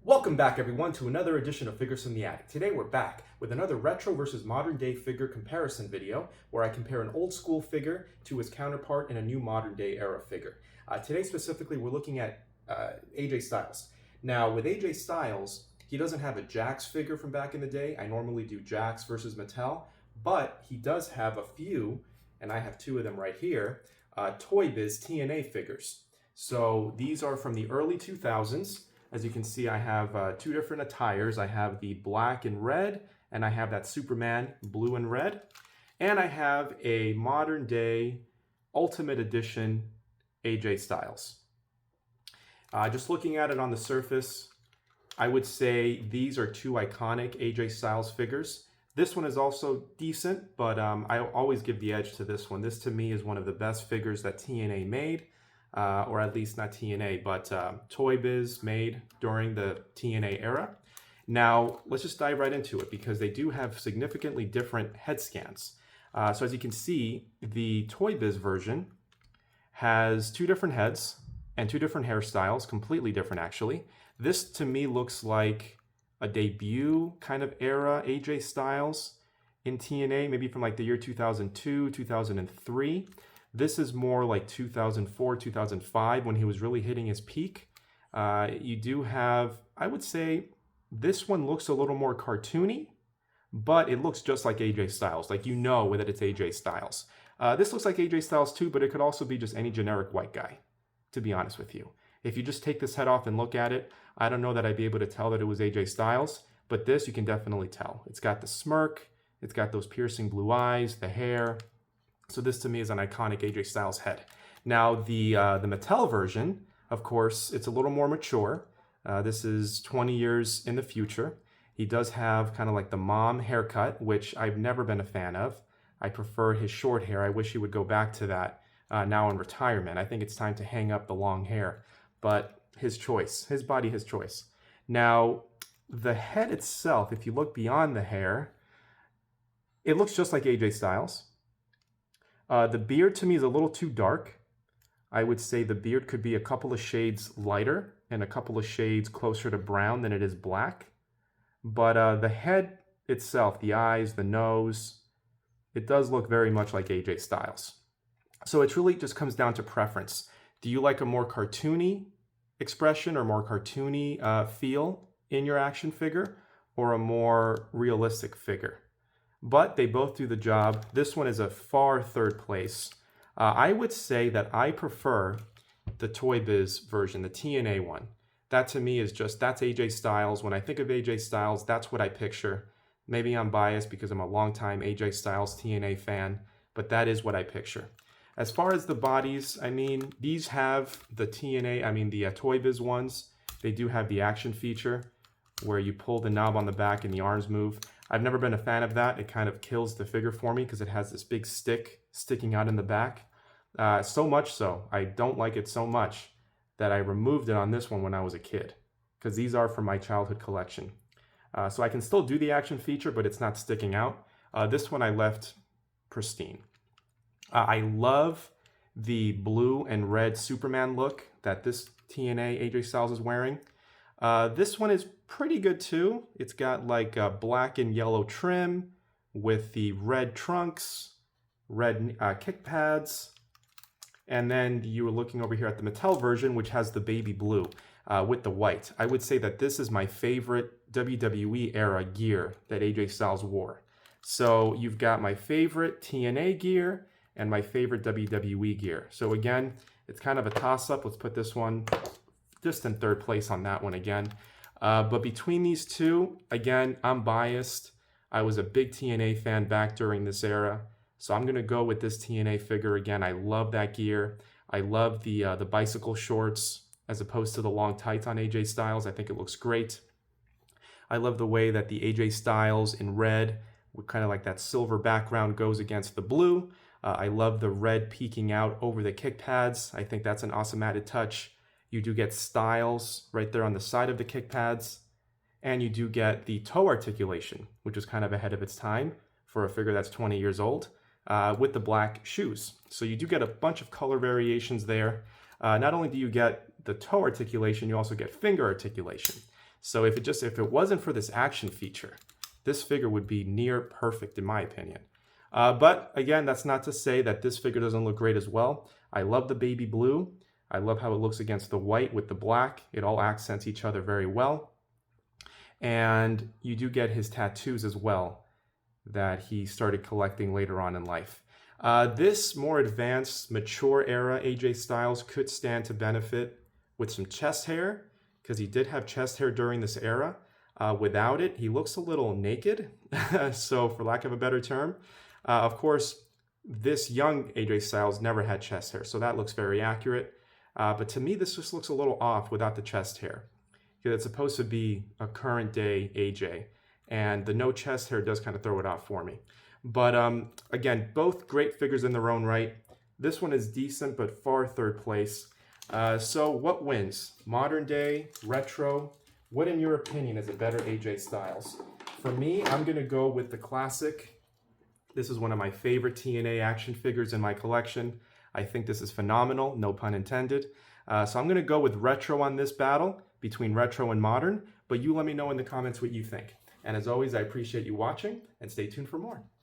Welcome back everyone to another edition of Figures from the Attic. Today we're back with another retro versus modern day figure comparison video where I compare an old school figure to his counterpart in a new modern day era figure. Today specifically we're looking at AJ Styles. Now with AJ Styles, he doesn't have a Jakks figure from back in the day. I normally do Jakks versus Mattel, but he does have a few, and I have two of them right here, Toy Biz TNA figures. So these are from the early 2000s. As you can see, I have two different attires. I have the black and red, and I have that Superman blue and red. And I have a modern day Ultimate Edition AJ Styles. Just looking at it on the surface, I would say these are two iconic AJ Styles figures. This one is also decent, but I always give the edge to this one. This to me is one of the best figures that TNA made. Or at least not TNA, but Toy Biz made during the TNA era. Now, let's just dive right into it because they do have significantly different head scans. So as you can see, the Toy Biz version has two different heads and two different hairstyles, completely different actually. This to me looks like a debut kind of era AJ Styles in TNA, maybe from like the year 2002, 2003. This is more like 2004, 2005 when he was really hitting his peak. You do have, I would say, this one looks a little more cartoony, but it looks just like AJ Styles. Like you know that it's AJ Styles. This looks like AJ Styles too, but it could also be just any generic white guy, to be honest with you. If you just take this head off and look at it, I don't know that I'd be able to tell that it was AJ Styles, but this you can definitely tell. It's got the smirk, it's got those piercing blue eyes, the hair. So this to me is an iconic AJ Styles head. Now the Mattel version, of course, it's a little more mature. This is 20 years in the future. He does have kind of like the mom haircut, which I've never been a fan of. I prefer his short hair. I wish he would go back to that now in retirement. I think it's time to hang up the long hair, but his choice, his body, his choice. Now the head itself, if you look beyond the hair, it looks just like AJ Styles. The beard to me is a little too dark. I would say the beard could be a couple of shades lighter and a couple of shades closer to brown than it is black. But the head itself, the eyes, the nose, it does look very much like AJ Styles. So it really just comes down to preference. Do you like a more cartoony expression or more cartoony feel in your action figure or a more realistic figure? But they both do the job. This one is a far third place. I would say that I prefer the Toy Biz version, the TNA one. That to me is just, that's AJ Styles. When I think of AJ Styles, that's what I picture. Maybe I'm biased because I'm a longtime AJ Styles TNA fan, but that is what I picture. As far as the bodies, I mean, these have the the Toy Biz ones. They do have the action feature where you pull the knob on the back and the arms move. I've never been a fan of that. It kind of kills the figure for me because it has this big stick sticking out in the back. So much so, I don't like it so much that I removed it on this one when I was a kid because these are from my childhood collection. So I can still do the action feature, but it's not sticking out. This one I left pristine. I love the blue and red Superman look that this TNA AJ Styles is wearing. This one is pretty good too. It's got like a black and yellow trim with the red trunks, red kick pads. And then you were looking over here at the Mattel version, which has the baby blue with the white. I would say that this is my favorite WWE era gear that AJ Styles wore. So you've got my favorite TNA gear and my favorite WWE gear. So again, it's kind of a toss-up. Let's put this one just in third place on that one again. But between these two, again, I'm biased. I was a big TNA fan back during this era. So I'm going to go with this TNA figure again. I love that gear. I love the bicycle shorts as opposed to the long tights on AJ Styles. I think it looks great. I love the way that the AJ Styles in red with kind of like that silver background goes against the blue. I love the red peeking out over the kick pads. I think that's an awesome added touch. You do get Styles right there on the side of the kick pads. And you do get the toe articulation, which is kind of ahead of its time for a figure that's 20 years old, with the black shoes. So you do get a bunch of color variations there. Not only do you get the toe articulation, you also get finger articulation. So if it wasn't for this action feature, this figure would be near perfect in my opinion. But again, that's not to say that this figure doesn't look great as well. I love the baby blue. I love how it looks against the white with the black. It all accents each other very well. And you do get his tattoos as well that he started collecting later on in life. This more advanced, mature era AJ Styles could stand to benefit with some chest hair, because he did have chest hair during this era. Without it, he looks a little naked, so for lack of a better term. Of course, this young AJ Styles never had chest hair, so that looks very accurate. But to me, this just looks a little off without the chest hair, because it's supposed to be a current day AJ, and the no chest hair does kind of throw it off for me. But again, both great figures in their own right. This one is decent, but far third place. So what wins? Modern day, retro? What, in your opinion, is a better AJ Styles? For me, I'm going to go with the classic. This is one of my favorite TNA action figures in my collection. I think this is phenomenal, no pun intended. So I'm going to go with retro on this battle between retro and modern, but you let me know in the comments what you think. And as always, I appreciate you watching, and stay tuned for more.